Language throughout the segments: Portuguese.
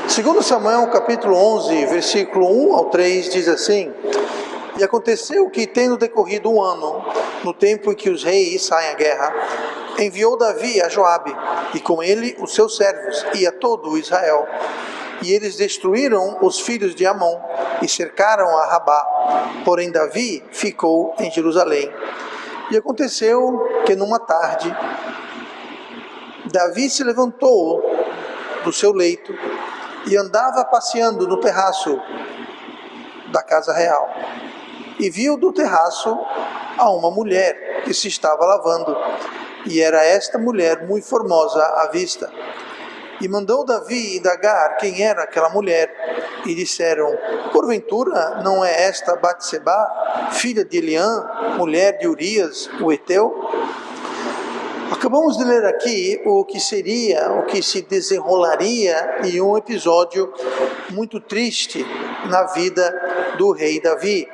Segundo Samuel, capítulo 11, versículo 1 ao 3, diz assim: E aconteceu que, tendo decorrido um ano, no tempo em que os reis saem à guerra, enviou Davi a Joabe, e com ele os seus servos, e a todo Israel. E eles destruíram os filhos de Amon, e cercaram a Rabá. Porém Davi ficou em Jerusalém. E aconteceu que numa tarde, Davi se levantou do seu leito, e andava passeando no terraço da casa real, e viu do terraço a uma mulher que se estava lavando, e era esta mulher muito formosa à vista. E mandou Davi indagar quem era aquela mulher, e disseram: porventura não é esta Batseba, filha de Eliã, mulher de Urias, o heteu? Acabamos de ler aqui o que se desenrolaria em um episódio muito triste na vida do rei Davi.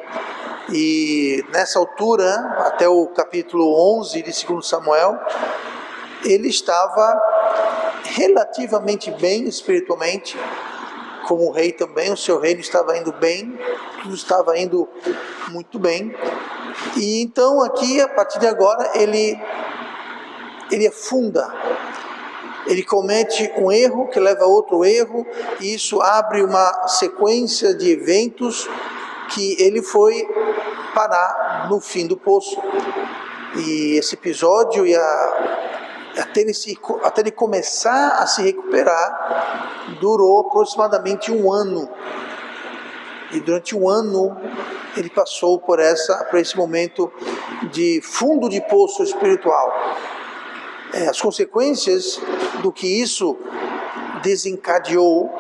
E nessa altura, até o capítulo 11 de 2 Samuel, ele estava relativamente bem espiritualmente, como rei também. O seu reino estava indo bem, tudo estava indo muito bem. E então aqui, a partir de agora, ele afunda, ele comete um erro que leva a outro erro, e isso abre uma sequência de eventos que ele foi parar no fim do poço. E esse episódio, até ele começar a se recuperar, durou aproximadamente um ano. E durante um ano ele passou por esse momento de fundo de poço espiritual. As consequências do que isso desencadeou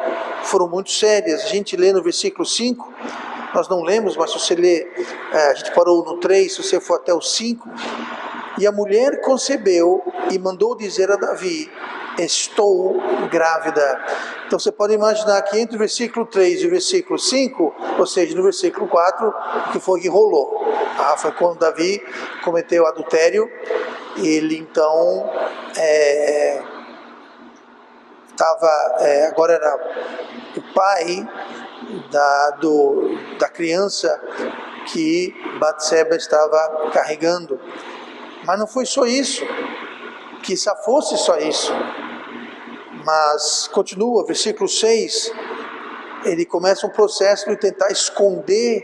foram muito sérias. A gente lê no versículo 5, nós não lemos, mas se você ler, a gente parou no 3, se você for até o 5, e a mulher concebeu e mandou dizer a Davi: estou grávida. Então você pode imaginar que entre o versículo 3 e o versículo 5, ou seja, no versículo 4, o que foi que rolou? Foi quando Davi cometeu adultério. Ele então agora era o pai da criança que Batseba estava carregando. Mas não foi só isso, quizá fosse só isso. Mas continua, versículo 6, ele começa um processo de tentar esconder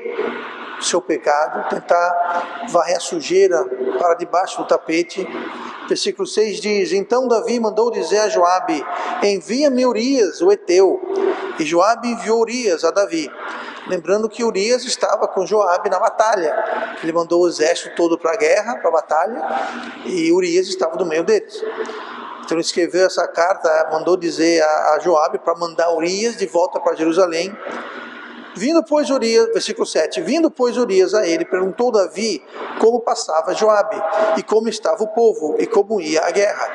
seu pecado, tentar varrer a sujeira para debaixo do tapete. Versículo 6 diz: então Davi mandou dizer a Joabe: envia-me Urias, o heteu. E Joabe enviou Urias a Davi, lembrando que Urias estava com Joabe na batalha. Ele mandou o exército todo para a guerra, para a batalha, e Urias estava no meio deles. Então ele escreveu essa carta, mandou dizer a Joabe para mandar Urias de volta para Jerusalém. Vindo, pois, Urias, versículo 7, vindo, pois, Urias a ele, perguntou Davi como passava Joabe, e como estava o povo, e como ia a guerra.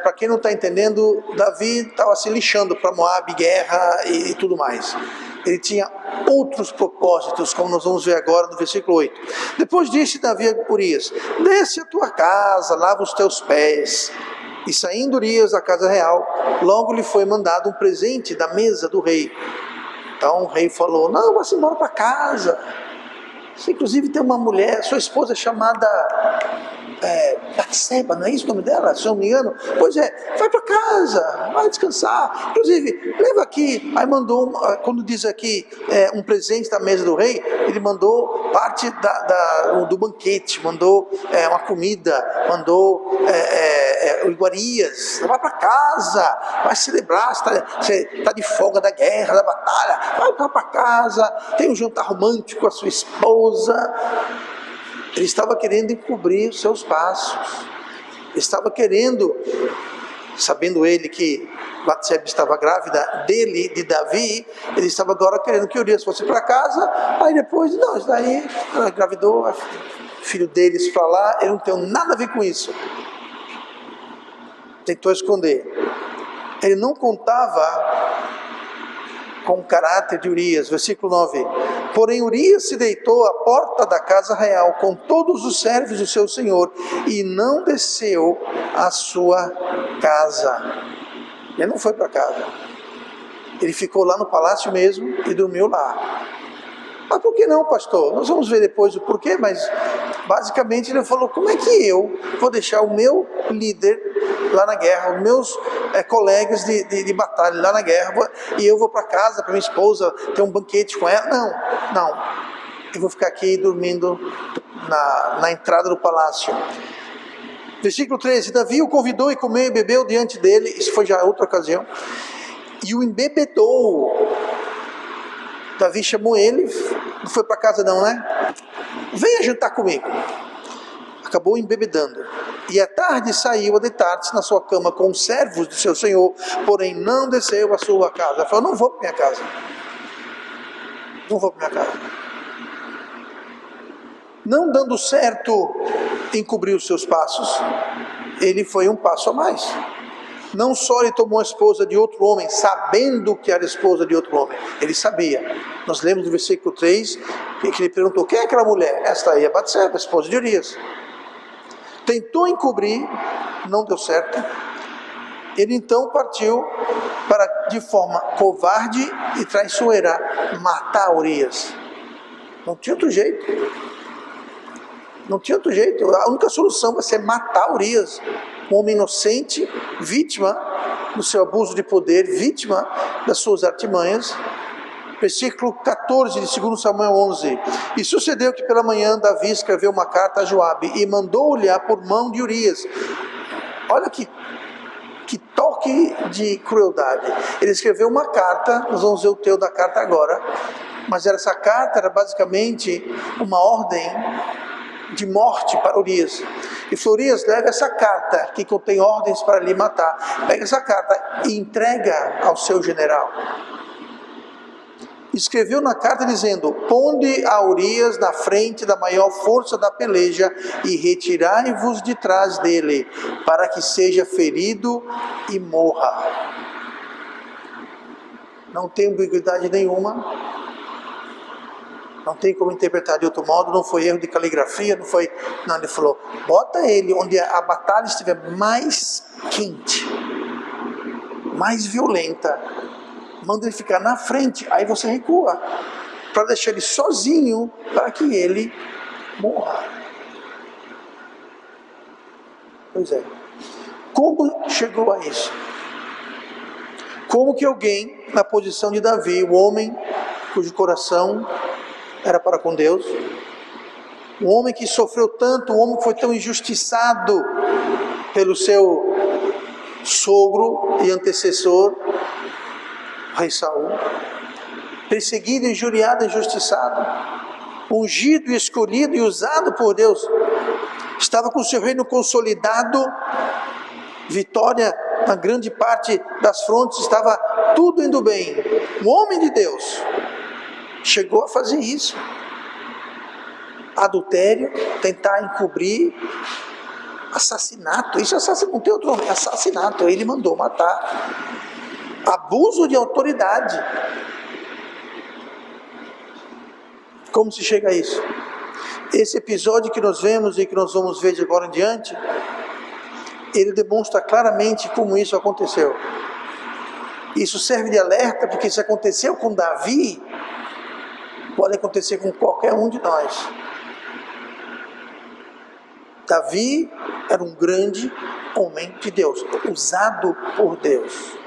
Para quem não está entendendo, Davi estava se lixando para Moabe, guerra e tudo mais. Ele tinha outros propósitos, como nós vamos ver agora no versículo 8. Depois disse Davi a Urias: desce a tua casa, lava os teus pés. E saindo Urias da casa real, logo lhe foi mandado um presente da mesa do rei. Então o rei falou: não, vá-se embora para casa. Você, inclusive, tem uma mulher, sua esposa é chamada Batseba, não é isso o nome dela? Se eu não me engano. Pois é, vai para casa, vai descansar. Inclusive, leva aqui. Aí mandou, quando diz aqui um presente da mesa do rei, ele mandou parte do banquete, mandou uma comida, mandou iguarias. Vai para casa, vai celebrar, você está de folga da guerra, da batalha, vai para casa, tem um jantar romântico com a sua esposa. Ele estava querendo encobrir os seus passos. Ele estava querendo, sabendo ele que Batseba estava grávida dele, de Davi, ele estava agora querendo que Urias fosse para casa. Aí depois, não, isso daí, ela engravidou, filho deles para lá, ele não tem nada a ver com isso. Tentou esconder. Ele não contava com o caráter de Urias. Versículo 9. Porém Urias se deitou à porta da casa real com todos os servos do seu senhor e não desceu à sua casa. Ele não foi para casa. Ele ficou lá no palácio mesmo e dormiu lá. Mas por que não, pastor? Nós vamos ver depois o porquê, mas basicamente ele falou, como é que eu vou deixar o meu líder lá na guerra, os meus colegas de batalha lá na guerra, e eu vou para casa, para minha esposa, ter um banquete com ela? Não. Eu vou ficar aqui dormindo na entrada do palácio. Versículo 13. Davi o convidou e comeu e bebeu diante dele. Isso foi já outra ocasião. E o embebedou. Davi chamou ele. Não foi para casa não, né? Venha jantar comigo. Acabou embebedando. E à tarde saiu a deitar-se na sua cama com os servos do seu senhor, porém não desceu à sua casa. Ele falou, não vou para minha casa. Não vou para minha casa. Não dando certo encobrir os seus passos, ele foi um passo a mais. Não só ele tomou a esposa de outro homem, sabendo que era esposa de outro homem, ele sabia. Nós lemos no versículo 3, que ele perguntou, quem é aquela mulher? Esta aí é Batseba, esposa de Urias. Tentou encobrir, não deu certo. Ele então partiu para, de forma covarde e traiçoeira, matar Urias. Não tinha outro jeito. Não tinha outro jeito. A única solução vai ser matar Urias, um homem inocente, vítima do seu abuso de poder, vítima das suas artimanhas. Versículo 14 de 2 Samuel 11. E sucedeu que pela manhã Davi escreveu uma carta a Joabe e mandou-lhe por mão de Urias. Olha que toque de crueldade. Ele escreveu uma carta, nós vamos ver o teu da carta agora, mas essa carta era basicamente uma ordem de morte para Urias. E falou, Urias, leva essa carta que contém ordens para lhe matar. Pega essa carta e entrega ao seu general. Escreveu na carta dizendo, ponde a Urias na frente da maior força da peleja e retirai-vos de trás dele, para que seja ferido e morra. Não tem ambiguidade nenhuma. Não tem como interpretar de outro modo, não foi erro de caligrafia, não foi... Não, ele falou, bota ele onde a batalha estiver mais quente, mais violenta, manda ele ficar na frente, aí você recua, para deixar ele sozinho, para que ele morra. Pois é. Como chegou a isso? Como que alguém, na posição de Davi, o homem cujo coração era para com Deus, um homem que sofreu tanto, um homem que foi tão injustiçado pelo seu sogro e antecessor, rei Saul, perseguido, injuriado, injustiçado, ungido, escolhido e usado por Deus, estava com seu reino consolidado, vitória na grande parte das frontes, estava tudo indo bem. Um homem de Deus chegou a fazer isso. Adultério, tentar encobrir, assassinato. Isso é assassinato, não tem outro nome, assassinato. Ele mandou matar. Abuso de autoridade. Como se chega a isso? Esse episódio que nós vemos e que nós vamos ver de agora em diante, ele demonstra claramente como isso aconteceu. Isso serve de alerta, porque se aconteceu com Davi, pode acontecer com qualquer um de nós. Davi era um grande homem de Deus, usado por Deus.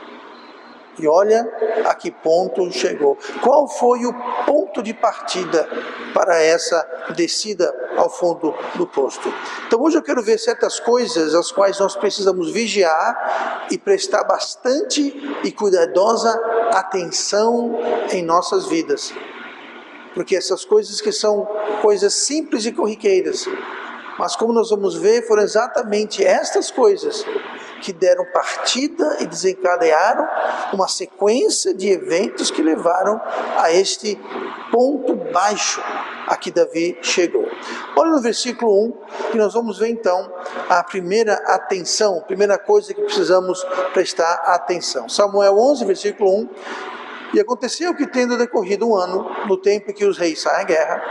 E olha a que ponto chegou. Qual foi o ponto de partida para essa descida ao fundo do poço? Então hoje eu quero ver certas coisas as quais nós precisamos vigiar e prestar bastante e cuidadosa atenção em nossas vidas. Porque essas coisas que são coisas simples e corriqueiras, mas como nós vamos ver, foram exatamente estas coisas que deram partida e desencadearam uma sequência de eventos que levaram a este ponto baixo a que Davi chegou. Olha no versículo 1, que nós vamos ver então a primeira atenção, a primeira coisa que precisamos prestar atenção. Samuel 11, versículo 1, E aconteceu que, tendo decorrido um ano, no tempo em que os reis saem à guerra,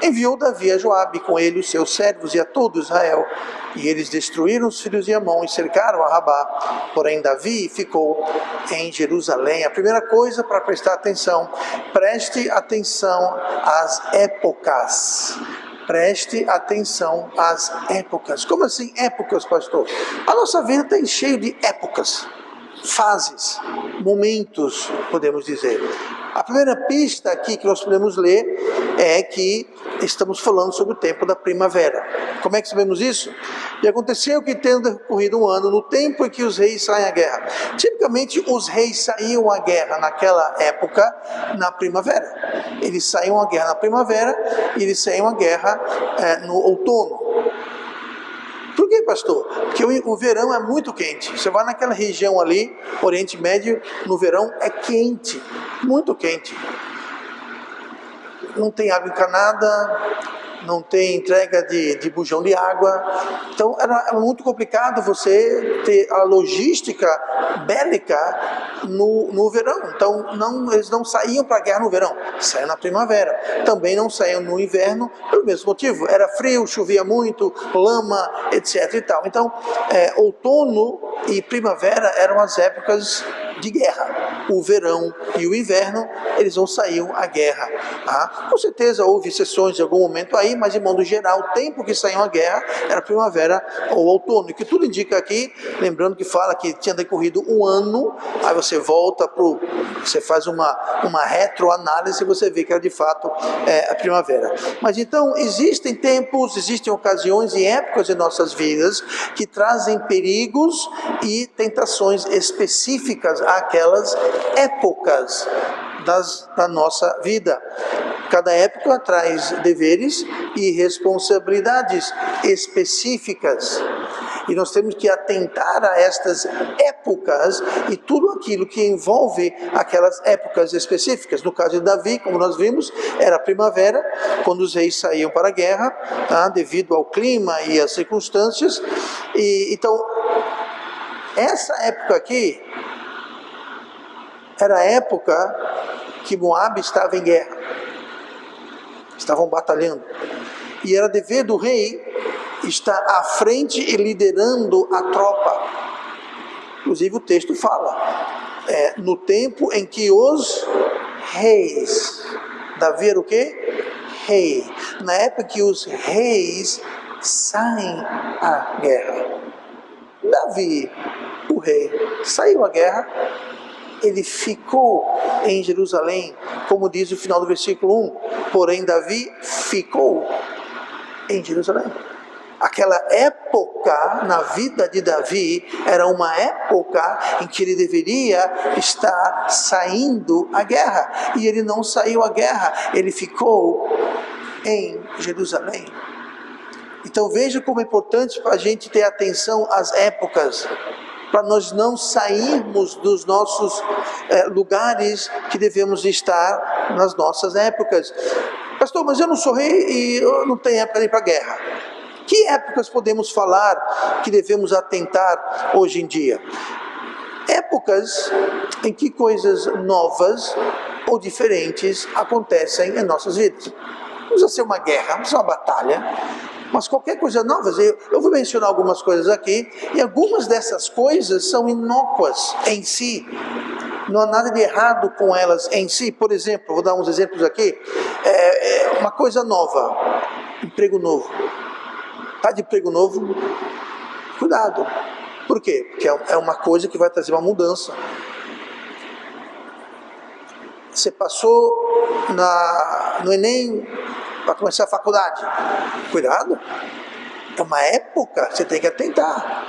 enviou Davi a Joabe, com ele os seus servos e a todo Israel. E eles destruíram os filhos de Amon e cercaram a Rabá. Porém Davi ficou em Jerusalém. A primeira coisa para prestar atenção, preste atenção às épocas. Preste atenção às épocas. Como assim épocas, pastor? A nossa vida está cheia de épocas, fases, momentos, podemos dizer. A primeira pista aqui que nós podemos ler é que estamos falando sobre o tempo da primavera. Como é que sabemos isso? E aconteceu que, tendo decorrido um ano, no tempo em que os reis saem à guerra. Tipicamente, os reis saíam à guerra naquela época, na primavera. Eles saíam à guerra na primavera e eles saíam à guerra no outono. Por que, pastor? Porque o verão é muito quente. Você vai naquela região ali, Oriente Médio, no verão é quente, muito quente. Não tem água encanada, não tem entrega de bujão de água. Então era muito complicado você ter a logística bélica no verão. Então eles não saíam para a guerra no verão, saíam na primavera. Também não saíam no inverno pelo mesmo motivo. Era frio, chovia muito, lama, etc. e tal. Então outono e primavera eram as épocas de guerra. O verão e o inverno, eles não saíam à guerra. Tá? Com certeza houve exceções em algum momento aí, mas de modo geral, o tempo que saíam à guerra era primavera ou outono. E que tudo indica aqui, lembrando que fala que tinha decorrido um ano, aí você volta você faz uma retroanálise e você vê que era de fato a primavera. Mas então, existem tempos, existem ocasiões e épocas em nossas vidas que trazem perigos e tentações específicas àquelas épocas da nossa vida. Cada época traz deveres e responsabilidades específicas. E nós temos que atentar a estas épocas e tudo aquilo que envolve aquelas épocas específicas. No caso de Davi, como nós vimos, era a primavera, quando os reis saíam para a guerra, tá? Devido ao clima e às circunstâncias. Então, essa época aqui era a época que Moabe estava em guerra. Estavam batalhando. E era dever do rei estar à frente e liderando a tropa. Inclusive o texto fala, no tempo em que os reis, Davi era o quê? Rei. Na época que os reis saem à guerra. Davi, o rei, saiu à guerra. Ele ficou em Jerusalém, como diz o final do versículo 1. Porém, Davi ficou em Jerusalém. Aquela época na vida de Davi era uma época em que ele deveria estar saindo à guerra. E ele não saiu à guerra, ele ficou em Jerusalém. Então veja como é importante para a gente ter atenção às épocas, para nós não sairmos dos nossos lugares que devemos estar nas nossas épocas. Pastor, mas eu não sou rei e eu não tenho época nem para guerra. Que épocas podemos falar que devemos atentar hoje em dia? Épocas em que coisas novas ou diferentes acontecem em nossas vidas. Não precisa ser uma guerra, não precisa ser uma batalha, mas qualquer coisa nova. Eu vou mencionar algumas coisas aqui, e algumas dessas coisas são inócuas em si. Não há nada de errado com elas em si. Por exemplo, vou dar uns exemplos aqui. Uma coisa nova, emprego novo. Está de emprego novo? Cuidado. Por quê? Porque é uma coisa que vai trazer uma mudança. Você passou no Enem para começar a faculdade. Cuidado. É uma época, você tem que atentar.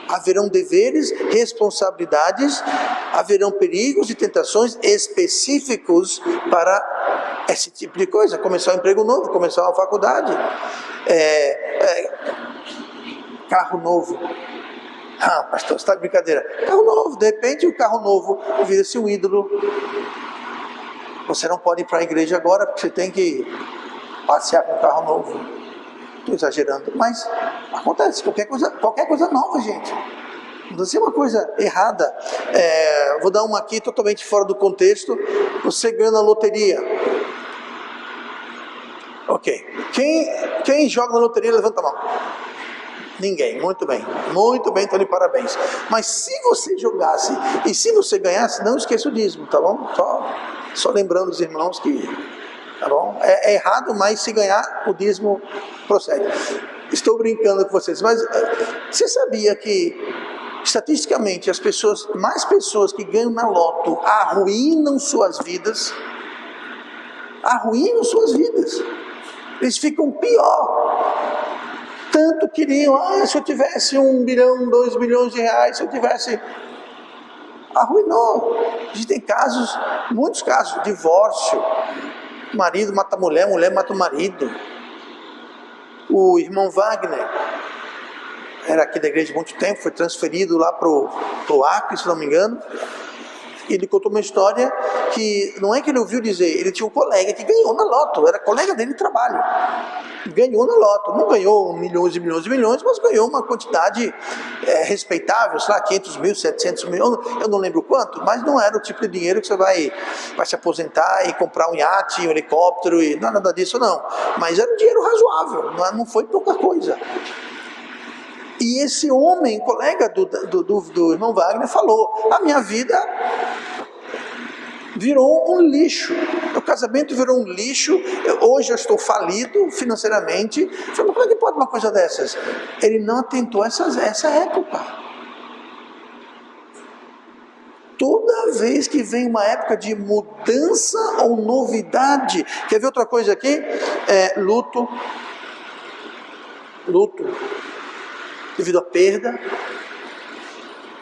Haverão deveres, responsabilidades, haverão perigos e tentações específicos para esse tipo de coisa. Começar um emprego novo, começar uma faculdade. Carro novo. Ah, pastor, você está de brincadeira. Carro novo, de repente o carro novo vira-se um ídolo. Você não pode ir para a igreja agora porque você tem que passear com um carro novo. Estou exagerando, mas acontece, qualquer coisa nova, gente. Mudança é uma coisa errada. Vou dar uma aqui totalmente fora do contexto. Você ganha na loteria. Ok. Quem joga na loteria, levanta a mão. Ninguém. Muito bem, então de parabéns. Mas se você jogasse e se você ganhasse, não esqueça o dízimo, tá bom? Só lembrando os irmãos que, tá bom? É errado, mas se ganhar, o dízimo procede. Estou brincando com vocês, mas você sabia que estatisticamente mais pessoas que ganham na loto arruinam suas vidas? Arruinam suas vidas. Eles ficam pior. Tanto queriam, se eu tivesse 1 bilhão, 2 bilhões de reais, se eu tivesse... Arruinou. Existem muitos casos, divórcio, marido mata a mulher, mulher mata o marido. O irmão Wagner, era aqui da igreja há muito tempo, foi transferido lá pro Acre, se não me engano. Ele contou uma história que, não é que ele ouviu dizer, ele tinha um colega que ganhou na loto, era colega dele de trabalho. Ganhou na loto, não ganhou milhões e milhões e milhões, mas ganhou uma quantidade respeitável, sei lá, 500 mil, 700 mil, eu não lembro quanto, mas não era o tipo de dinheiro que você vai se aposentar e comprar um iate, um helicóptero, e nada disso não. Mas era um dinheiro razoável, não foi pouca coisa. E esse homem, colega do irmão Wagner, falou, a minha vida virou um lixo, o casamento virou um lixo, hoje eu estou falido financeiramente. Eu falei, mas como é que pode uma coisa dessas? Ele não atentou essa época. Toda vez que vem uma época de mudança ou novidade, quer ver outra coisa aqui? Luto, devido à perda,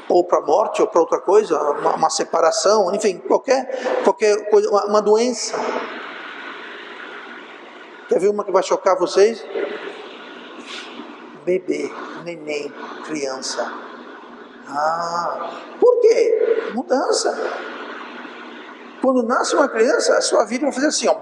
ou para a morte, ou para outra coisa, uma separação, enfim, qualquer coisa, uma doença. Quer ver uma que vai chocar vocês? Bebê, neném, criança. Por quê? Mudança. Quando nasce uma criança, a sua vida vai fazer assim, ó.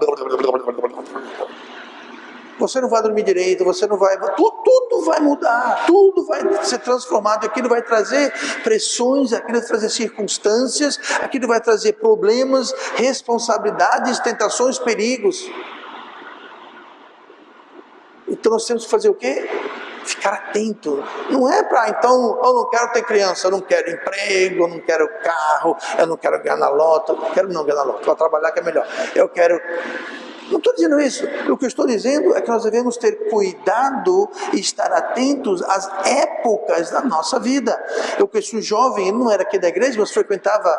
Você não vai dormir direito, você não vai... Tudo vai mudar, tudo vai ser transformado, aquilo vai trazer pressões, aquilo vai trazer circunstâncias, aquilo vai trazer problemas, responsabilidades, tentações, perigos. Então nós temos que fazer o quê? Ficar atento. Não é para, então, eu não quero ter criança, eu não quero emprego, eu não quero carro, eu não quero ganhar na loto, eu quero não ganhar na loto, vou trabalhar que é melhor. Eu quero... Não estou dizendo isso. O que eu estou dizendo é que nós devemos ter cuidado e estar atentos às épocas da nossa vida. Eu conheço um jovem, ele não era aqui da igreja, mas frequentava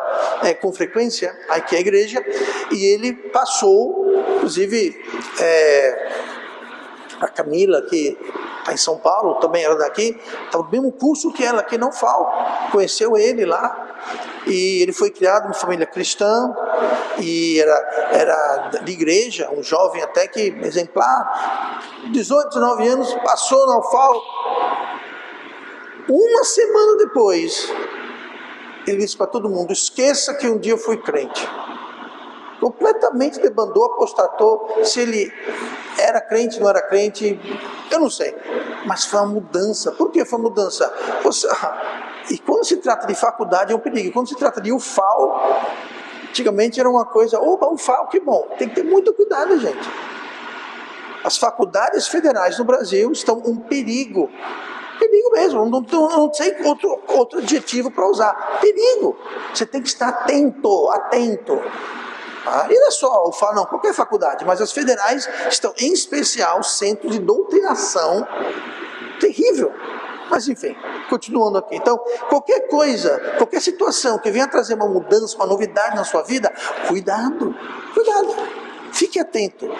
com frequência aqui a igreja, e ele passou, inclusive, a Camila, que está em São Paulo, também era daqui, estava no mesmo curso que ela aqui na UFAL, conheceu ele lá, e ele foi criado em família cristã, e era de igreja, um jovem até que exemplar, 18, 19 anos, passou na UFAL. Uma semana depois, ele disse para todo mundo, esqueça que um dia eu fui crente. Completamente debandou, apostatou, se ele era crente, não era crente, eu não sei, mas foi uma mudança. Por que foi uma mudança? E quando se trata de faculdade é um perigo, quando se trata de UFAL, antigamente era uma coisa, opa, UFAL, que bom, tem que ter muito cuidado, gente. As faculdades federais no Brasil estão um perigo mesmo, não sei outro adjetivo para usar, perigo, você tem que estar atento. E não é só o FAO, não, qualquer faculdade, mas as federais estão, em especial, centro de doutrinação terrível. Mas enfim, continuando aqui. Então, qualquer coisa, qualquer situação que venha trazer uma mudança, uma novidade na sua vida, cuidado, fique atento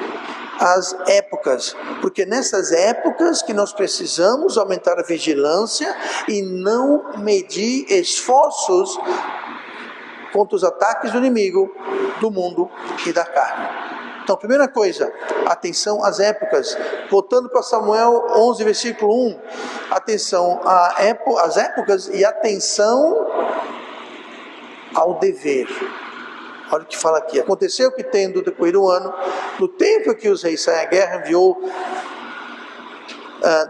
às épocas, porque nessas épocas que nós precisamos aumentar a vigilância e não medir esforços contra os ataques do inimigo, do mundo e da carne. Então, primeira coisa, atenção às voltando para Samuel 11, versículo 1, atenção às épocas e atenção ao dever. Olha o que fala aqui, aconteceu que tendo decorrido um ano, no tempo que os reis saem à guerra, enviou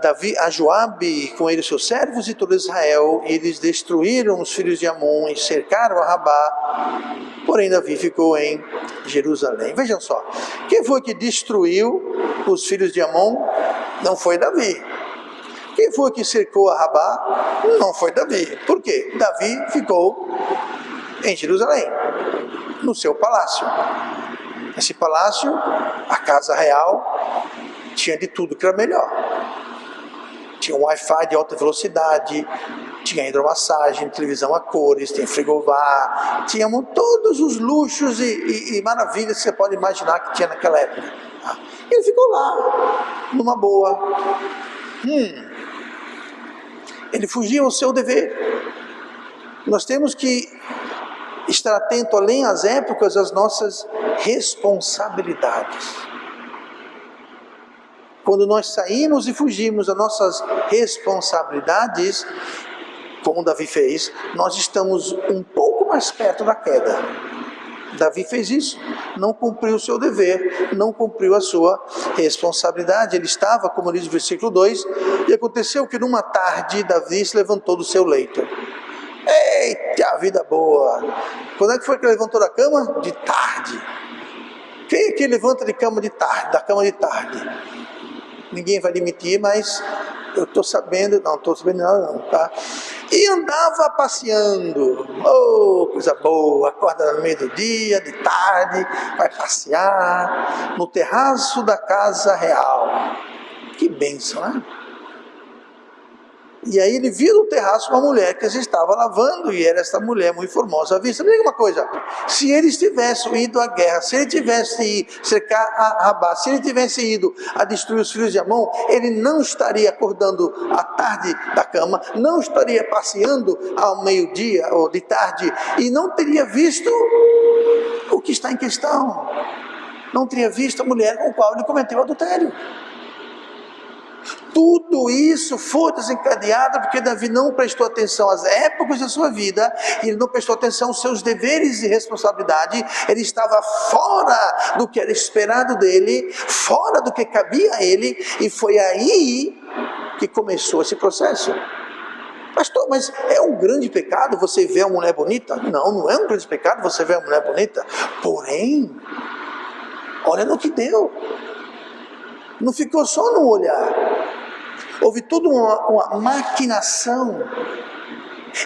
Davi a Joabe, com ele os seus servos e todo Israel, e eles destruíram os filhos de Amon e cercaram a Rabá, porém Davi ficou em Jerusalém. Vejam só, quem foi que destruiu os filhos de Amon? Não foi Davi. Quem foi que cercou a Rabá? Não foi Davi. Por quê? Davi ficou em Jerusalém, no seu palácio. Esse palácio, a casa real, tinha de tudo que era melhor. Tinha um Wi-Fi de alta velocidade, tinha hidromassagem, televisão a cores, tinha frigobar, tinha todos os luxos e maravilhas que você pode imaginar que tinha naquela época. Ele ficou lá, numa boa. Ele fugia ao seu dever. Nós temos que estar atento, além às épocas, às nossas responsabilidades. Quando nós saímos e fugimos das nossas responsabilidades, como Davi fez, nós estamos um pouco mais perto da queda. Davi fez isso, não cumpriu o seu dever, não cumpriu a sua responsabilidade. Ele estava, como diz o versículo 2, e aconteceu que numa tarde Davi se levantou do seu leito. Eita, vida boa! Quando é que foi que ele levantou da cama? De tarde. Quem é que levanta de cama de tarde, da cama de tarde? Ninguém vai admitir, mas eu estou sabendo, não estou sabendo nada não, tá? E andava passeando, coisa boa, acorda no meio do dia, de tarde, vai passear no terraço da casa real. Que bênção, né? E aí ele viu no terraço uma mulher que se estava lavando, e era essa mulher muito formosa à vista. Me diga uma coisa, se eles tivessem ido à guerra, se ele tivesse ido cercar a Rabá, se ele tivesse ido a destruir os filhos de Amon, ele não estaria acordando à tarde da cama, não estaria passeando ao meio-dia ou de tarde, e não teria visto o que está em questão. Não teria visto a mulher com a qual ele cometeu adultério. Tudo isso foi desencadeado porque Davi não prestou atenção às épocas da sua vida, e ele não prestou atenção aos seus deveres e responsabilidade. Ele estava fora do que era esperado dele, fora do que cabia a ele, e foi aí que começou esse processo. Pastor, mas é um grande pecado você ver uma mulher bonita? Não, não é um grande pecado você ver uma mulher bonita. Porém, olha no que deu. Não ficou só no olhar. Houve toda uma maquinação.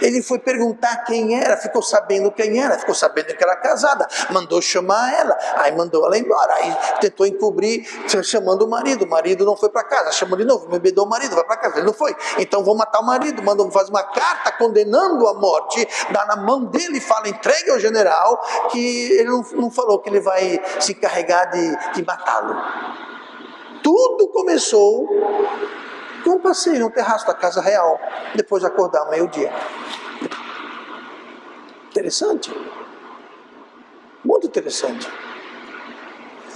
Ele foi perguntar quem era, ficou sabendo quem era, ficou sabendo que era casada, mandou chamar ela, aí mandou ela embora, aí tentou encobrir, chamando o marido não foi para casa, chamou de novo, me embebedou o marido, vai para casa, ele não foi, então vou matar o marido, mandou fazer uma carta condenando a morte, dá na mão dele e fala, entregue ao general, que ele não falou que ele vai se encarregar de matá-lo. Tudo começou com um passeio no terraço da casa real, depois de acordar ao meio-dia. Interessante. Muito interessante.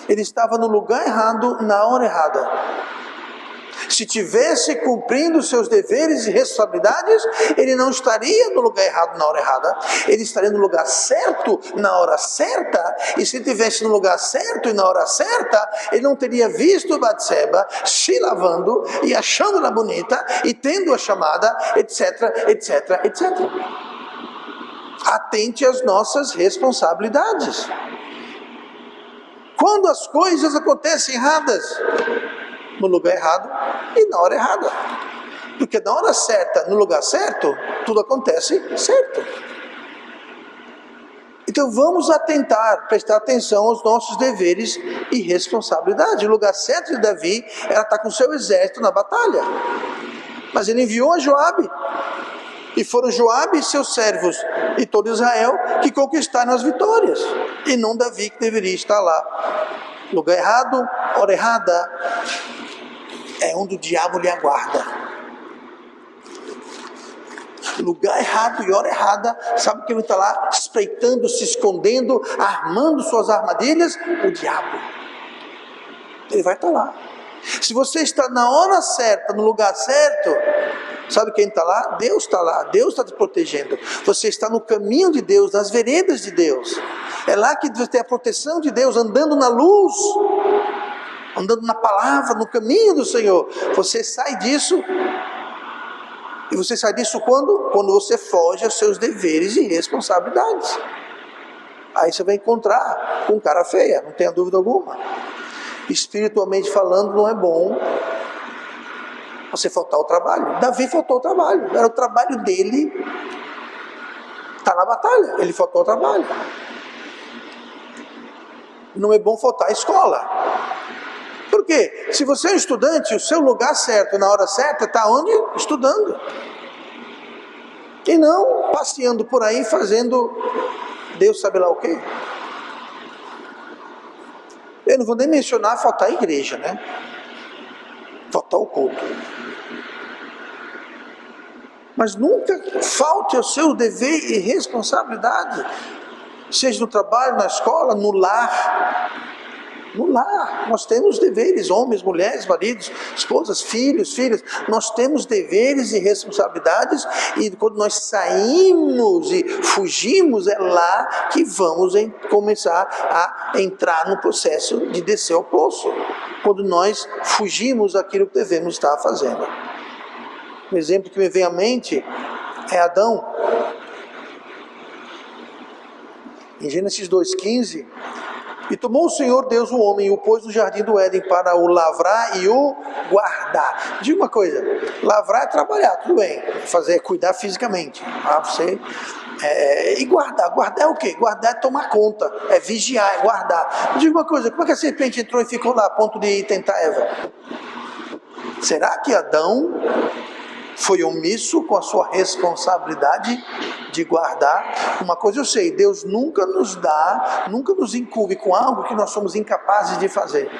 Ele estava no lugar errado, na hora errada. Se tivesse cumprindo seus deveres e responsabilidades, ele não estaria no lugar errado na hora errada, ele estaria no lugar certo na hora certa, e se estivesse no lugar certo e na hora certa, ele não teria visto Batseba se lavando e achando-la bonita e tendo a chamada, etc, etc, etc. Atente às nossas responsabilidades. Quando as coisas acontecem erradas, no lugar errado e na hora errada. Porque na hora certa, no lugar certo, tudo acontece certo. Então vamos atentar, prestar atenção aos nossos deveres e responsabilidades. O lugar certo de Davi era estar com seu exército na batalha. Mas ele enviou a Joabe. E foram Joabe e seus servos e todo Israel que conquistaram as vitórias. E não Davi, que deveria estar lá. Lugar errado, hora errada, é onde o diabo lhe aguarda. Lugar errado e hora errada, sabe quem está lá espreitando, se escondendo, armando suas armadilhas? O diabo. Ele vai estar lá. Se você está na hora certa, no lugar certo, sabe quem está lá? Deus está lá, Deus está te protegendo. Você está no caminho de Deus, nas veredas de Deus. É lá que você tem a proteção de Deus, andando na luz. andando na palavra, no caminho do Senhor. Você sai disso, e você sai disso quando? Quando você foge aos seus deveres e responsabilidades. Aí você vai encontrar com cara feia, não tenha dúvida alguma. Espiritualmente falando, não é bom você faltar ao trabalho. Davi faltou ao trabalho, era o trabalho dele, está na batalha, ele faltou ao trabalho. Não é bom faltar à escola. Por quê? Se você é um estudante, o seu lugar certo, na hora certa, está onde? Estudando. E não passeando por aí, fazendo Deus sabe lá o quê. Eu não vou nem mencionar faltar à igreja, né? Faltar ao culto. Mas nunca falte ao seu dever e responsabilidade, seja no trabalho, na escola, no lar. No lar, nós temos deveres, homens, mulheres, maridos, esposas, filhos, filhas, nós temos deveres e responsabilidades, e quando nós saímos e fugimos, é lá que vamos começar a entrar no processo de descer ao poço, quando nós fugimos daquilo que devemos estar fazendo. Um exemplo que me vem à mente é Adão. Em Gênesis 2,15, e tomou o Senhor Deus o homem e o pôs no jardim do Éden para o lavrar e o guardar. Diga uma coisa, lavrar é trabalhar, tudo bem, fazer, cuidar fisicamente, e guardar é o quê? Guardar é tomar conta, é vigiar, é guardar. Diga uma coisa, como é que a serpente entrou e ficou lá a ponto de tentar Eva? Será que Adão foi omisso com a sua responsabilidade de guardar? Uma coisa eu sei, Deus nunca nos incumbe com algo que nós somos incapazes de fazer.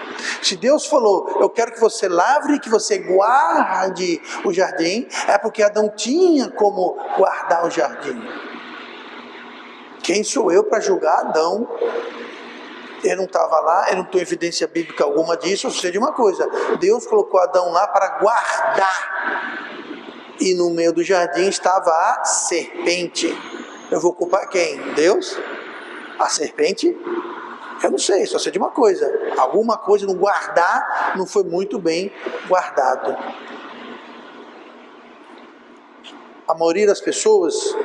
Se Deus falou, eu quero que você lavre, que você guarde o jardim, é porque Adão tinha como guardar o jardim. Quem sou eu para julgar Adão? Ele não estava lá, ele não tem evidência bíblica alguma disso. Eu sei de uma coisa, Deus colocou Adão lá para guardar. E no meio do jardim estava a serpente. Eu vou culpar quem? Deus? A serpente? Eu não sei, só sei de uma coisa. Alguma coisa no guardar não foi muito bem guardado. A maioria das pessoas,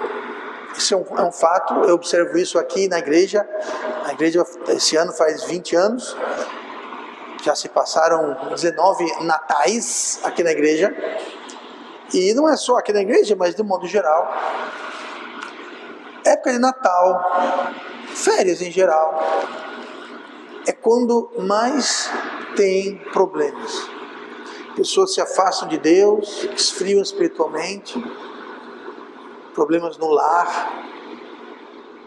isso é um fato, eu observo isso aqui na igreja. A igreja esse ano faz 20 anos. Já se passaram 19 natais aqui na igreja. E não é só aqui na igreja, mas de modo geral. Época de Natal, férias em geral, é quando mais tem problemas. Pessoas se afastam de Deus, esfriam espiritualmente, problemas no lar,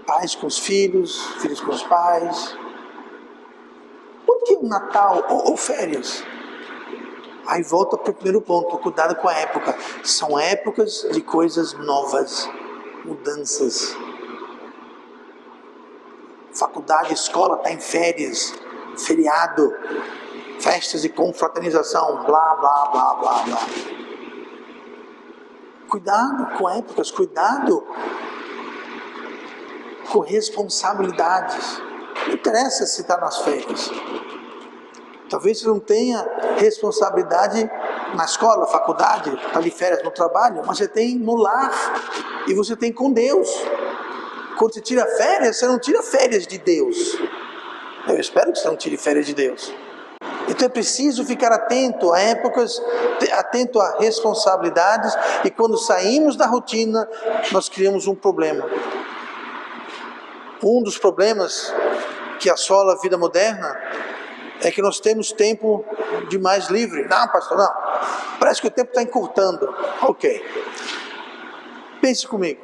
pais com os filhos, filhos com os pais. Por que o Natal ou férias? Aí volta para o primeiro ponto, cuidado com a época. São épocas de coisas novas, mudanças. Faculdade, escola está em férias, feriado, festas de confraternização, blá, blá, blá, blá, blá. Cuidado com épocas, cuidado com responsabilidades. Não interessa se está nas férias. Talvez você não tenha responsabilidade na escola, faculdade, está de férias no trabalho, mas você tem no lar e você tem com Deus. Quando você tira férias, você não tira férias de Deus. Eu espero que você não tire férias de Deus. Então é preciso ficar atento a épocas, atento a responsabilidades, e quando saímos da rotina, nós criamos um problema. Um dos problemas que assola a vida moderna é que nós temos tempo demais livre. Não, pastor, não. Parece que o tempo está encurtando. Ok. Pense comigo.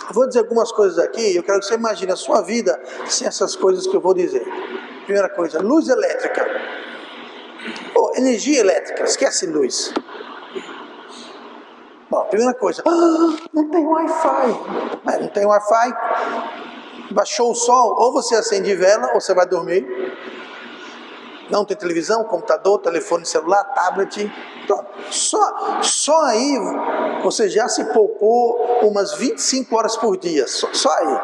Eu vou dizer algumas coisas aqui e eu quero que você imagine a sua vida sem essas coisas que eu vou dizer. Primeira coisa, luz elétrica. Energia elétrica, esquece luz. Bom, primeira coisa, não tem Wi-Fi. Não tem Wi-Fi. Baixou o sol, ou você acende vela, ou você vai dormir. Não tem televisão, computador, telefone celular, tablet. Pronto. Só aí você já se poupou umas 25 horas por dia. Só aí.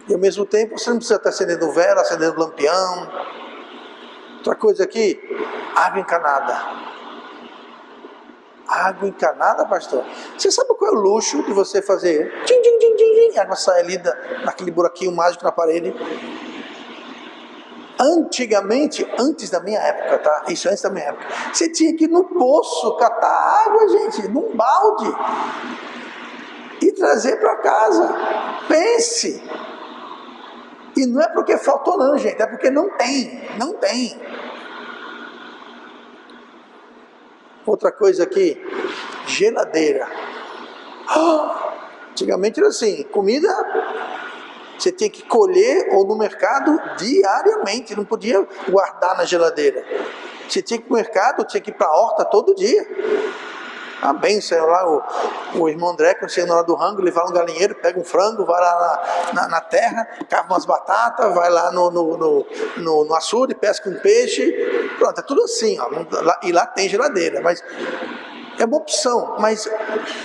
E ao mesmo tempo você não precisa estar acendendo vela, acendendo lampião. Outra coisa aqui, água encanada. Água encanada, pastor? Você sabe qual é o luxo de você fazer? Tchim, tchim, tchim, tchim, tchim, a água sai ali naquele buraquinho mágico na parede. Antigamente, antes da minha época, tá? Isso antes da minha época. Você tinha que ir no poço catar água, gente, num balde. E trazer para casa. Pense. E não é porque faltou não, gente. É porque não tem. Não tem. Outra coisa aqui. Geladeira. Antigamente era assim. Comida você tinha que colher ou no mercado diariamente. Não podia guardar na geladeira. Você tinha que ir para o mercado, tinha que ir para a horta todo dia. A benção lá, o irmão André, quando chega na hora do rango, ele vai no galinheiro, pega um frango, vai lá na terra, cava umas batatas, vai lá no açude, pesca um peixe, pronto, é tudo assim, ó, e lá tem geladeira, mas é uma opção, mas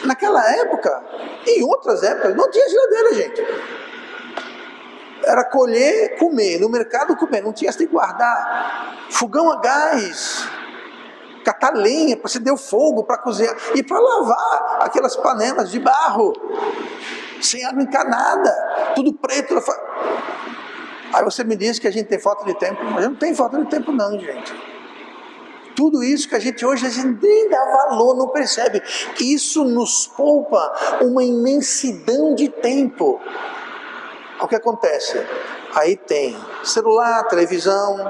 naquela época, e em outras épocas, não tinha geladeira, gente. Era colher, comer, no mercado comer, não tinha, você tem que guardar, fogão a gás, catar lenha para acender o fogo, para cozinhar, e para lavar aquelas panelas de barro, sem água encanada, tudo preto. Aí você me diz que a gente tem falta de tempo, mas não tem falta de tempo não, gente. Tudo isso que a gente nem dá valor, não percebe. Isso nos poupa uma imensidão de tempo. O que acontece? Aí tem celular, televisão.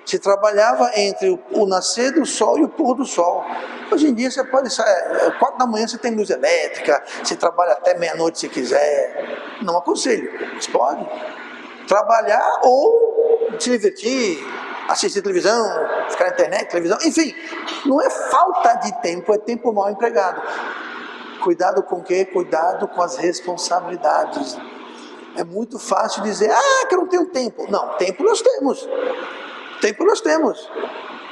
Se trabalhava entre o nascer do sol e o pôr do sol. Hoje em dia você pode sair, 4 da manhã você tem luz elétrica, você trabalha até meia-noite se quiser. Não aconselho, você pode trabalhar ou se divertir, assistir televisão, ficar na internet, televisão, enfim. Não é falta de tempo, é tempo mal empregado. Cuidado com o quê? Cuidado com as responsabilidades. É muito fácil dizer, que eu não tenho tempo. Não, tempo nós temos. Tempo nós temos.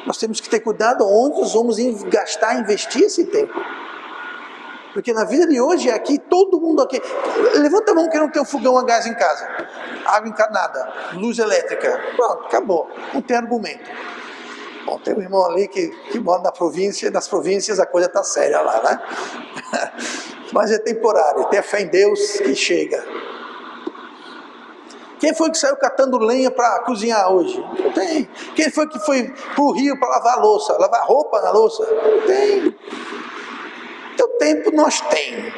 Nós temos que ter cuidado onde nós vamos investir esse tempo. Porque na vida de hoje, aqui, todo mundo aqui... Levanta a mão que não tem um fogão a gás em casa. Água encanada, luz elétrica. Pronto, acabou. Não tem argumento. Bom, tem um irmão ali que mora na província, nas províncias a coisa está séria lá, né? Mas é temporário, tem a fé em Deus que chega. Quem foi que saiu catando lenha para cozinhar hoje? Não tem. Quem foi que foi para o rio para lavar a louça, lavar roupa na louça? Não tem. Então tempo nós temos.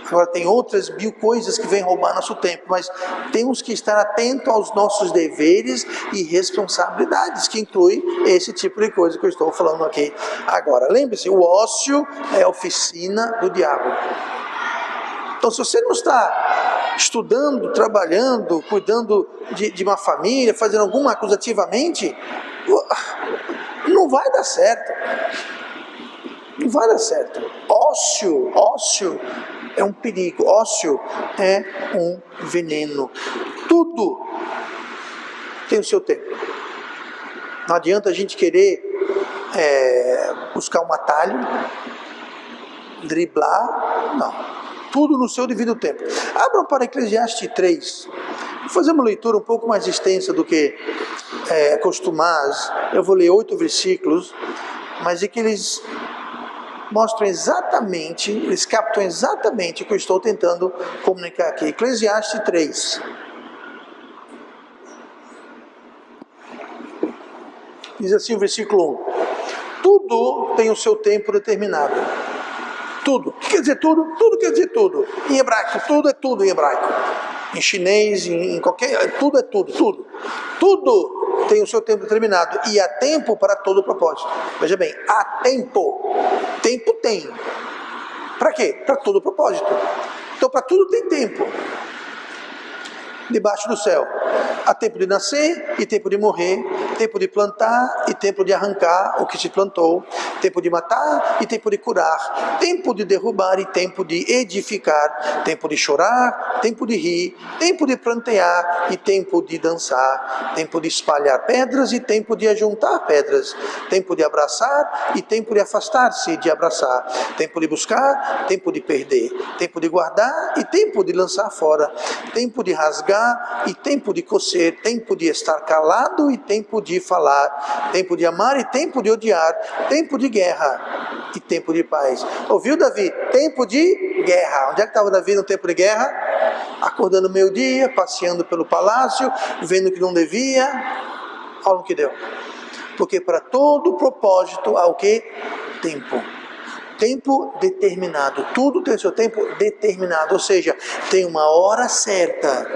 Agora tem outras 1000 coisas que vêm roubar nosso tempo, mas temos que estar atentos aos nossos deveres e responsabilidades, que inclui esse tipo de coisa que eu estou falando aqui agora. Lembre-se, o ócio é a oficina do diabo. Então se você não está estudando, trabalhando, cuidando de uma família, fazendo alguma coisa ativamente, não vai dar certo. Não vai dar certo. Ócio é um perigo. Ócio é um veneno. Tudo tem o seu tempo. Não adianta a gente querer buscar um atalho, driblar, não. Tudo no seu devido tempo. Abram para Eclesiastes 3. Vou fazer uma leitura um pouco mais extensa do que costumaz. Eu vou ler 8 versículos, mas é que eles mostram exatamente, eles captam exatamente o que eu estou tentando comunicar aqui. Eclesiastes 3. Diz assim o versículo 1. Tudo tem o seu tempo determinado. Tudo. O que quer dizer tudo? Tudo quer dizer tudo. Em hebraico, tudo é tudo em hebraico. Em chinês, em qualquer... Tudo é tudo, tudo. Tudo tem o seu tempo determinado. E há tempo para todo propósito. Veja bem, há tempo. Tempo tem. Para quê? Para todo propósito. Então, para tudo tem tempo. Debaixo do céu. Há tempo de nascer e tempo de morrer, tempo de plantar e tempo de arrancar o que se plantou, tempo de matar e tempo de curar, tempo de derrubar e tempo de edificar, tempo de chorar, tempo de rir, tempo de prantear e tempo de dançar, tempo de espalhar pedras e tempo de ajuntar pedras, tempo de abraçar e tempo de afastar-se de abraçar, tempo de buscar, tempo de perder, tempo de guardar e tempo de lançar fora, tempo de rasgar e tempo de coser, tempo de estar calado e tempo de falar, tempo de amar e tempo de odiar, tempo de guerra e tempo de paz. Ouviu, Davi? Tempo de guerra. Onde é que estava Davi no tempo de guerra? Acordando meio-dia, passeando pelo palácio, vendo que não devia. Olha o que deu. Porque para todo propósito há o que? Tempo. Tempo determinado. Tudo tem seu tempo determinado. Ou seja, tem uma hora certa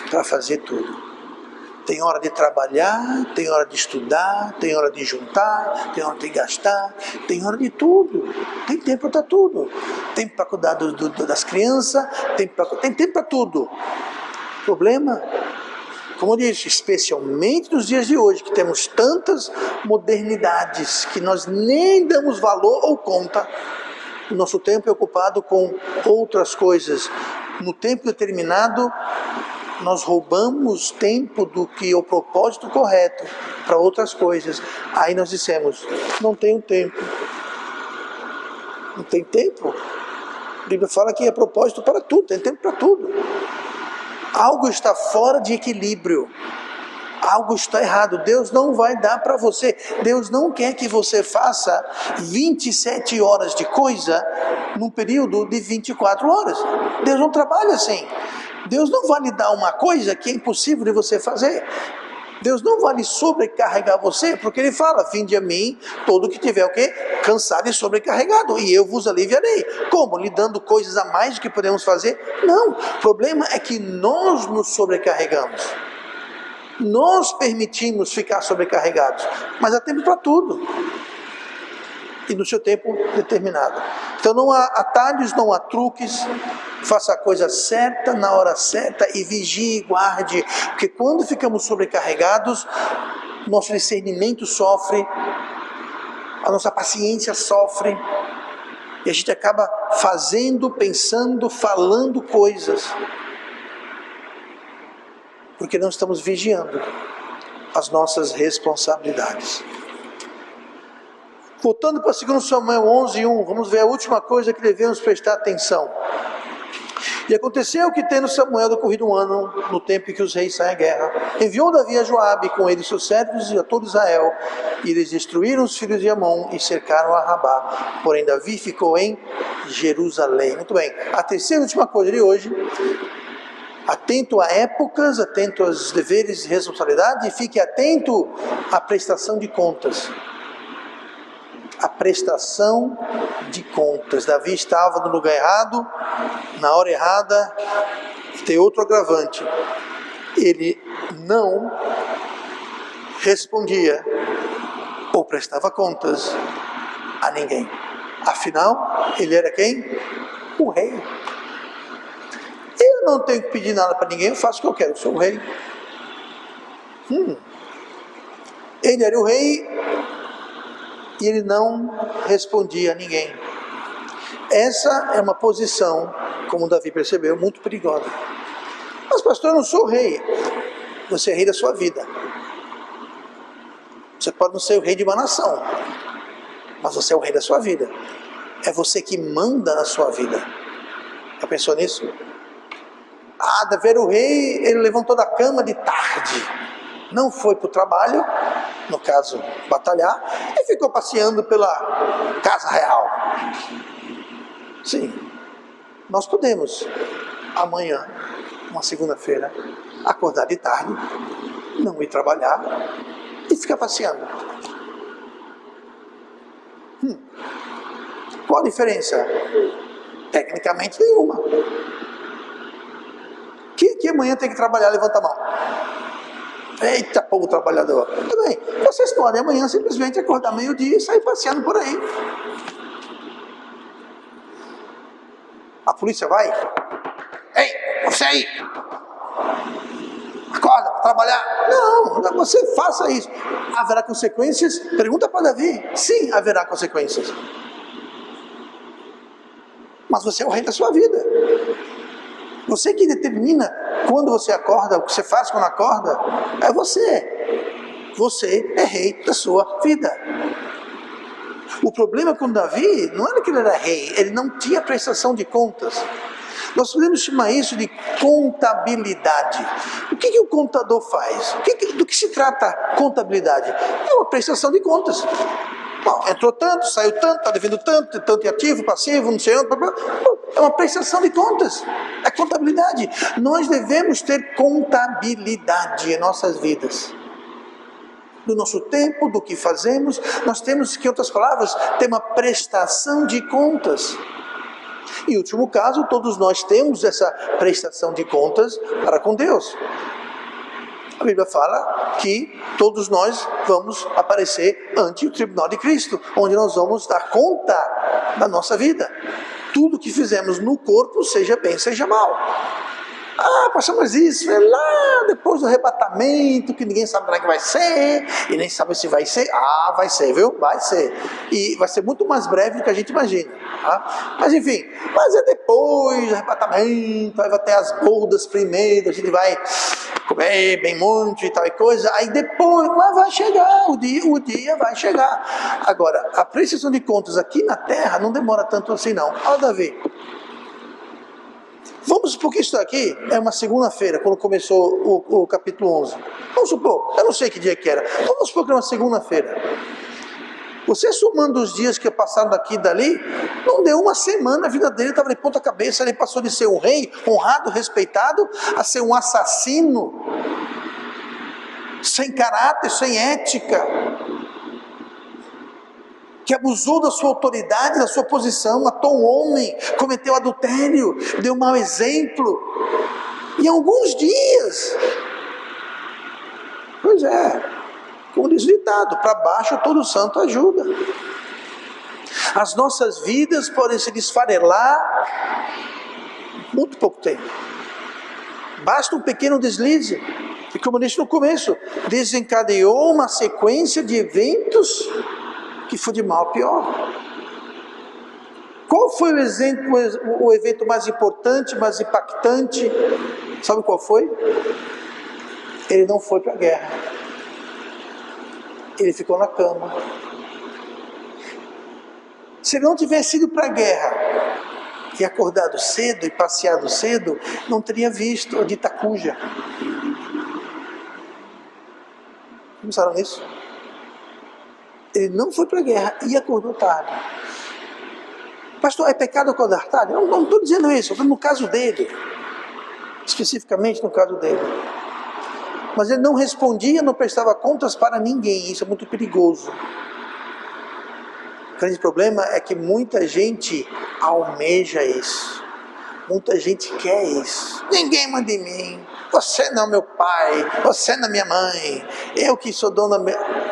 para fazer tudo. Tem hora de trabalhar, tem hora de estudar, tem hora de juntar, tem hora de gastar, tem hora de tudo. Tem tempo para tudo. Tempo para cuidar das crianças, tem tempo para tudo. O problema, como eu disse, especialmente nos dias de hoje, que temos tantas modernidades que nós nem damos valor ou conta, o nosso tempo é ocupado com outras coisas. No tempo determinado, nós roubamos tempo do que o propósito correto para outras coisas. Aí nós dissemos, não tenho tempo. Não tem tempo? A Bíblia fala que é propósito para tudo, tem tempo para tudo. Algo está fora de equilíbrio. Algo está errado. Deus não vai dar para você. Deus não quer que você faça 27 horas de coisa num período de 24 horas. Deus não trabalha assim. Deus não vai lhe dar uma coisa que é impossível de você fazer. Deus não vai lhe sobrecarregar você, porque Ele fala, vinde a mim, todo que tiver o quê? Cansado e sobrecarregado, e eu vos aliviarei. Como? Lhe dando coisas a mais do que podemos fazer? Não, o problema é que nós nos sobrecarregamos. Nós permitimos ficar sobrecarregados, mas há tempo para tudo. E no seu tempo determinado. Então não há atalhos, não há truques. Faça a coisa certa, na hora certa, e vigie e guarde. Porque quando ficamos sobrecarregados, nosso discernimento sofre, a nossa paciência sofre, e a gente acaba fazendo, pensando, falando coisas, porque não estamos vigiando as nossas responsabilidades. Voltando para 2 Samuel 11:1, vamos ver a última coisa que devemos prestar atenção. E aconteceu que, tendo Samuel decorrido um ano, no tempo em que os reis saem à guerra, enviou Davi a Joabe, com ele seus servos e a todo Israel, e eles destruíram os filhos de Amon e cercaram a Rabá. Porém Davi ficou em Jerusalém. Muito bem, a terceira e última coisa de hoje: atento a épocas, atento aos deveres e responsabilidades, e fique atento à prestação de contas. A prestação de contas. Davi estava no lugar errado, na hora errada. Tem outro agravante: ele não respondia ou prestava contas a ninguém. Afinal, ele era quem? O rei. Eu não tenho que pedir nada para ninguém, eu faço o que eu quero, eu sou o rei. Ele era o rei e ele não respondia a ninguém. Essa é uma posição, como Davi percebeu, muito perigosa. Mas pastor, eu não sou o rei. Você é rei da sua vida. Você pode não ser o rei de uma nação, mas você é o rei da sua vida. É você que manda na sua vida. Já pensou nisso? Davi era o rei, ele levantou da cama de tarde, não foi para o trabalho, no caso, batalhar, e ficou passeando pela casa real. Sim, nós podemos, amanhã, uma segunda-feira, acordar de tarde, não ir trabalhar e ficar passeando. Qual a diferença? Tecnicamente nenhuma. Quem aqui amanhã tem que trabalhar, levanta a mão. Eita, povo trabalhador. Tudo bem, vocês podem amanhã simplesmente acordar meio-dia e sair passeando por aí. A polícia vai. Ei, você aí! Acorda, trabalhar. Não, você faça isso. Haverá consequências? Pergunta para Davi. Sim, haverá consequências. Mas você é o rei da sua vida. Você que determina quando você acorda, o que você faz quando acorda, é você. Você é rei da sua vida. O problema com Davi não era que ele era rei, ele não tinha prestação de contas. Nós podemos chamar isso de contabilidade. O que o contador faz? Do que se trata contabilidade? É uma prestação de contas. Bom, entrou tanto, saiu tanto, está devendo tanto, tanto em ativo, passivo, não sei onde. É uma prestação de contas. É contabilidade. Nós devemos ter contabilidade em nossas vidas. Do nosso tempo, do que fazemos, nós temos que, em outras palavras, ter uma prestação de contas. Em último caso, todos nós temos essa prestação de contas para com Deus. A Bíblia fala que todos nós vamos aparecer ante o tribunal de Cristo, onde nós vamos dar conta da nossa vida. Tudo que fizemos no corpo, seja bem, seja mal. Pastor, mas isso é lá depois do arrebatamento, que ninguém sabe como é que vai ser, e nem sabe se vai ser. Vai ser, viu? Vai ser. E vai ser muito mais breve do que a gente imagina. Tá? Mas enfim, mas é depois do arrebatamento, aí vai ter as bodas primeiro, a gente vai comer bem muito e tal e coisa, aí depois, mas vai chegar, o dia vai chegar. Agora, a prestação de contas aqui na terra não demora tanto assim não. Olha, Davi. Vamos supor que isso aqui é uma segunda-feira, quando começou o capítulo 11. Vamos supor, eu não sei que dia que era. Vamos supor que é uma segunda-feira. Você somando os dias que passaram daqui e dali, não deu uma semana, a vida dele estava de ponta cabeça. Ele passou de ser um rei, honrado, respeitado, a ser um assassino, sem caráter, sem ética, que abusou da sua autoridade, da sua posição, matou um homem, cometeu adultério, deu mau exemplo. Em alguns dias, pois é, como diz o ditado, para baixo todo santo ajuda. As nossas vidas podem se desfarelar muito pouco tempo. Basta um pequeno deslize, e como eu disse no começo, desencadeou uma sequência de eventos que foi de mal a pior. Qual foi o evento mais importante, mais impactante? Sabe qual foi? Ele não foi para a guerra. Ele ficou na cama. Se ele não tivesse ido para a guerra e acordado cedo e passeado cedo, não teria visto a dita cuja. Pensaram nisso? Ele não foi para a guerra e acordou tarde. Pastor, é pecado acordar tarde? Eu não estou dizendo isso, eu estou no caso dele. Especificamente no caso dele. Mas ele não respondia, não prestava contas para ninguém. Isso é muito perigoso. O grande problema é que muita gente almeja isso. Muita gente quer isso. Ninguém manda em mim. Você não é meu pai. Você não é minha mãe. Eu que sou dono da...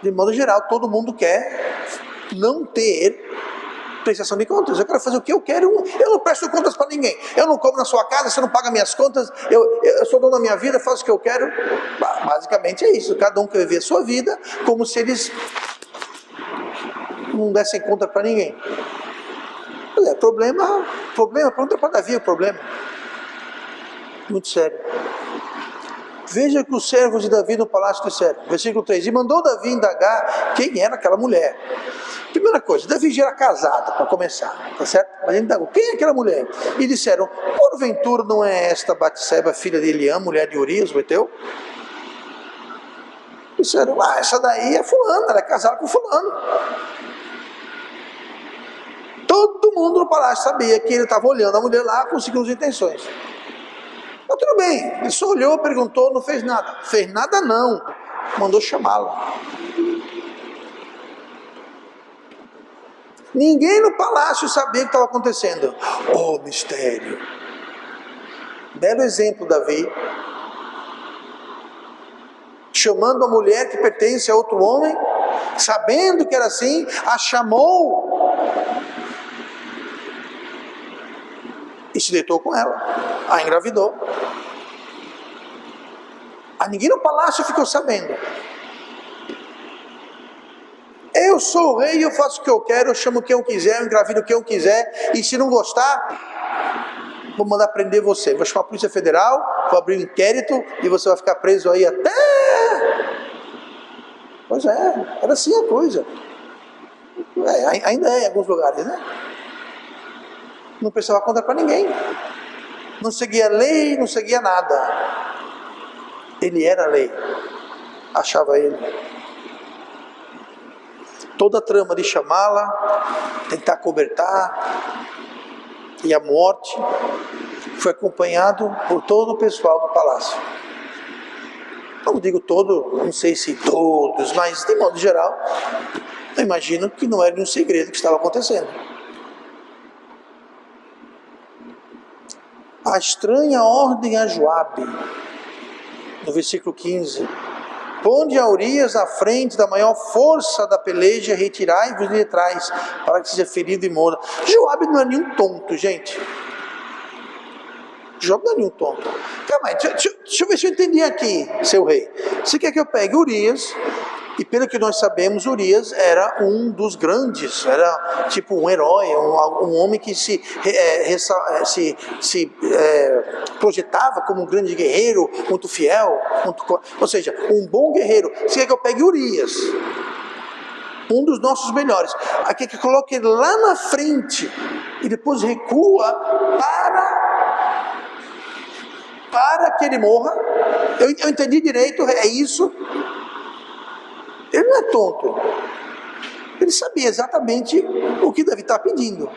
De modo geral, todo mundo quer não ter prestação de contas. Eu quero fazer o que eu quero, eu não presto contas para ninguém. Eu não como na sua casa, você não paga minhas contas, eu sou dono da minha vida, faço o que eu quero. Basicamente é isso. Cada um quer viver a sua vida como se eles não dessem conta para ninguém. Problema, pergunta para Davi o problema. Muito sério. Veja o que os servos de Davi no palácio disseram. Versículo 3. E mandou Davi indagar quem era aquela mulher. Primeira coisa, Davi já era casado, para começar, tá certo? Mas ele indagou, quem é aquela mulher? E disseram, porventura não é esta Batseba, filha de Eliam, mulher de Urias, o Eteu? Disseram, essa daí é fulano, ela é casada com fulano. Todo mundo no palácio sabia que ele estava olhando a mulher lá com segundas intenções. Mas tudo bem, ele só olhou, perguntou, não fez nada. Fez nada não, mandou chamá-la. Ninguém no palácio sabia o que estava acontecendo. Oh, mistério. Belo exemplo, Davi. Chamando a mulher que pertence a outro homem, sabendo que era assim, a chamou e se deitou com ela, a engravidou. Ninguém no palácio ficou sabendo. Eu sou o rei, eu faço o que eu quero, eu chamo quem eu quiser, eu engravido quem eu quiser, e se não gostar, vou mandar prender você. Vou chamar a Polícia Federal, vou abrir um inquérito, e você vai ficar preso aí até... Pois é, era assim a coisa. Ainda é em alguns lugares, né? Não precisava contar para ninguém. Não seguia lei, não seguia nada. Ele era a lei. Achava ele. Toda a trama de chamá-la, tentar cobertar, e a morte, foi acompanhado por todo o pessoal do palácio. Não digo todo, não sei se todos, mas de modo geral, eu imagino que não era um segredo que estava acontecendo. A estranha ordem a Joabe, no versículo 15, ponde a Urias à frente da maior força da peleja, retirai-vos de trás, para que seja ferido e morra. Joabe não é nenhum tonto, gente. Joabe não é nenhum tonto. Calma aí, deixa eu ver se eu entendi aqui, seu rei. Você quer que eu pegue Urias, e pelo que nós sabemos, Urias era um dos grandes, era tipo um herói, um homem que se projetava como um grande guerreiro, muito fiel, ou seja, um bom guerreiro. Você quer que eu pegue Urias, um dos nossos melhores, aqui que coloque ele lá na frente, e depois recua para que ele morra? Eu entendi direito, é isso? Ele não é tonto. Ele sabia exatamente o que Davi está pedindo.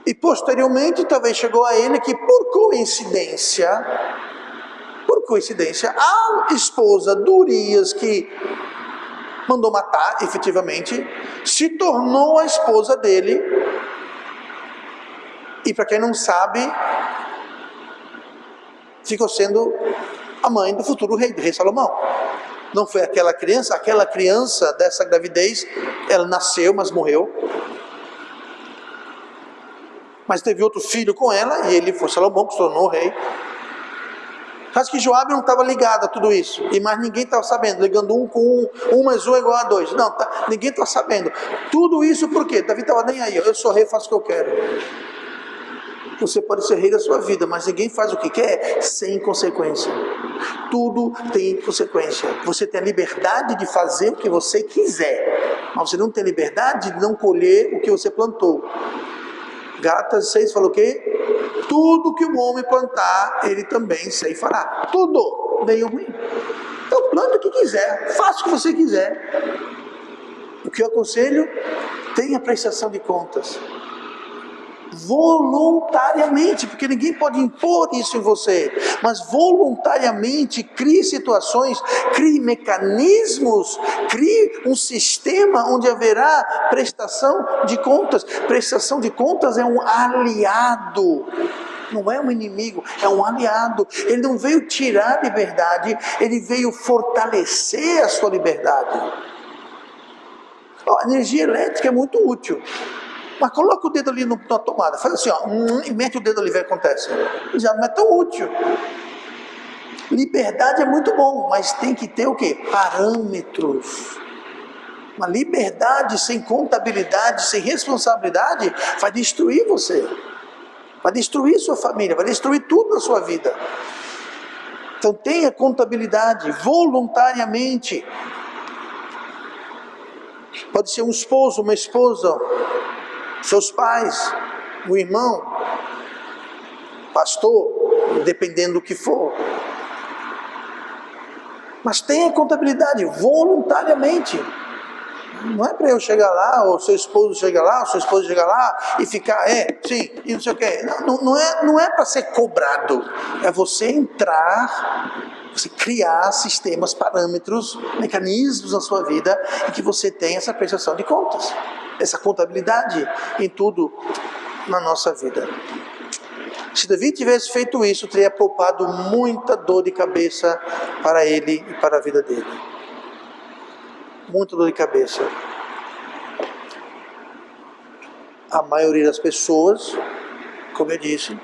E posteriormente, talvez chegou a ele que, por coincidência, a esposa de Urias, que mandou matar, efetivamente, se tornou a esposa dele. E para quem não sabe, ficou sendo a mãe do futuro rei Salomão. Não foi aquela criança dessa gravidez, ela nasceu, mas morreu. Mas teve outro filho com ela, e ele foi Salomão, que se tornou rei. Acho que Joabe não estava ligado a tudo isso, e mais ninguém estava sabendo, ligando um com um mais um é igual a 2. Não, ninguém estava sabendo. Tudo isso por quê? Davi estava nem aí, eu sou rei, faço o que eu quero. Você pode ser rei da sua vida, mas ninguém faz o que quer sem consequência. Tudo tem consequência. Você tem a liberdade de fazer o que você quiser, mas você não tem a liberdade de não colher o que você plantou. Gálatas 6 falou o quê? Tudo que o homem plantar, ele também ceifará. Tudo, bem ou ruim. Então planta o que quiser, faça o que você quiser. O que eu aconselho? Tenha prestação de contas. Voluntariamente, porque ninguém pode impor isso em você, mas voluntariamente crie situações, crie mecanismos, crie um sistema onde haverá prestação de contas. Prestação de contas é um aliado, não é um inimigo, é um aliado. Ele não veio tirar a liberdade, ele veio fortalecer a sua liberdade. A energia elétrica é muito útil, mas coloca o dedo ali na tomada, faz assim, ó, e mete o dedo ali, vê o que acontece. Já não é tão útil. Liberdade é muito bom, mas tem que ter o quê? Parâmetros. Uma liberdade sem contabilidade, sem responsabilidade, vai destruir você. Vai destruir sua família, vai destruir tudo na sua vida. Então tenha contabilidade, voluntariamente. Pode ser um esposo, uma esposa, seus pais, um irmão, pastor, dependendo do que for. Mas tenha contabilidade voluntariamente. Não é para eu chegar lá, ou seu esposo chegar lá, ou sua esposa chegar lá e ficar, sim, e não sei o quê. Não é para ser cobrado. É você entrar, você criar sistemas, parâmetros, mecanismos na sua vida em que você tem essa prestação de contas, essa contabilidade em tudo na nossa vida. Se Davi tivesse feito isso, teria poupado muita dor de cabeça para ele e para a vida dele. Muita dor de cabeça. A maioria das pessoas, como eu disse,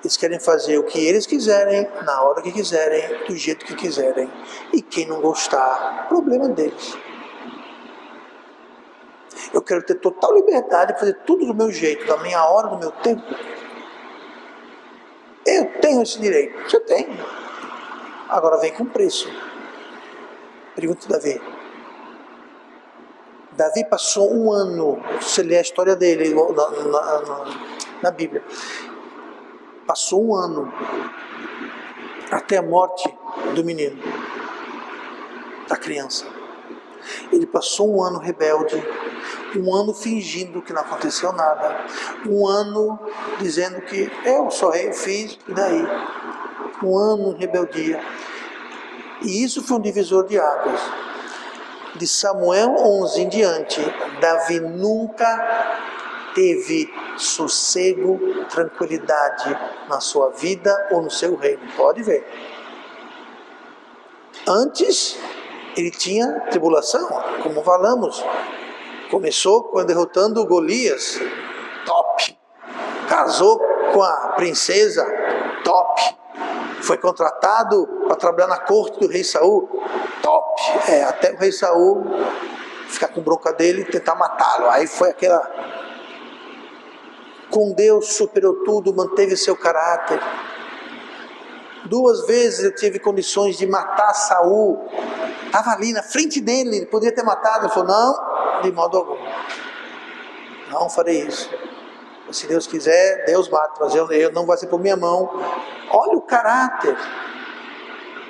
Eles querem fazer o que eles quiserem, na hora que quiserem, do jeito que quiserem. E quem não gostar, problema deles. Eu quero ter total liberdade de fazer tudo do meu jeito, da minha hora, do meu tempo. Eu tenho esse direito. Você tem. Agora vem com preço. Pergunta de Davi. Davi passou um ano, você lê a história dele na Bíblia. Passou um ano até a morte do menino, da criança. Ele passou um ano rebelde, um ano fingindo que não aconteceu nada, um ano dizendo que eu sou rei, eu fiz, e daí? Um ano de rebeldia. E isso foi um divisor de águas. De Samuel 11 em diante, Davi nunca teve sossego, tranquilidade na sua vida ou no seu reino. Pode ver. Antes, ele tinha tribulação, como falamos. Começou quando derrotando Golias, top. Casou com a princesa, top. Foi contratado para trabalhar na corte do rei Saul, top. Até o rei Saul ficar com bronca dele e tentar matá-lo. Aí foi aquela... Com Deus superou tudo, manteve seu caráter. 2 vezes eu tive condições de matar Saul. Estava ali na frente dele, ele poderia ter matado. Ele falou, não, de modo algum. Não farei isso. Se Deus quiser, Deus mata, mas eu não vai ser por minha mão. Olha o caráter.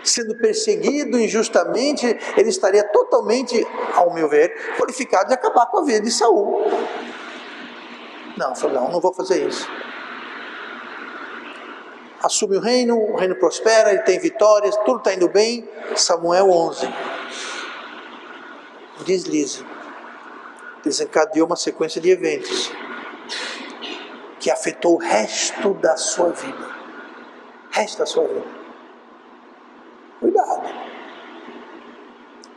Sendo perseguido injustamente, ele estaria totalmente, ao meu ver, qualificado de acabar com a vida de Saul. Não, falou, não vou fazer isso. Assume o reino prospera, ele tem vitórias, tudo está indo bem. Samuel 11. Deslize. Desencadeou uma sequência de eventos que afetou o resto da sua vida. Resto da sua vida. Cuidado.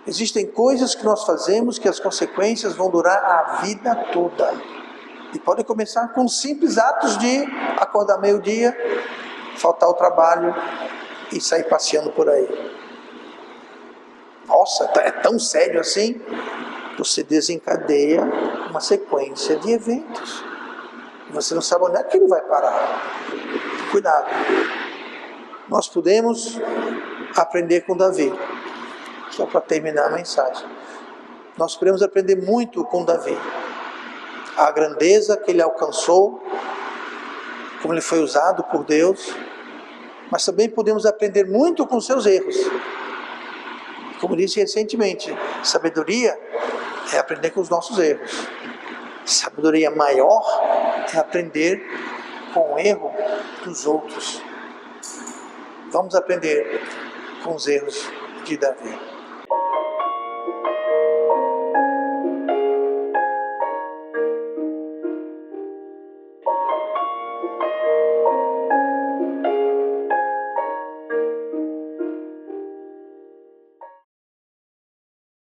Existem coisas que nós fazemos que as consequências vão durar a vida toda. E podem começar com simples atos de acordar meio-dia, faltar ao trabalho e sair passeando por aí. Nossa, é tão sério assim? Você desencadeia uma sequência de eventos. Você não sabe onde é que ele vai parar. Cuidado. Nós podemos aprender com Davi. Só para terminar a mensagem. Nós podemos aprender muito com Davi. A grandeza que ele alcançou, como ele foi usado por Deus, mas também podemos aprender muito com seus erros. Como disse recentemente, sabedoria é aprender com os nossos erros. Sabedoria maior é aprender com o erro dos outros. Vamos aprender com os erros de Davi.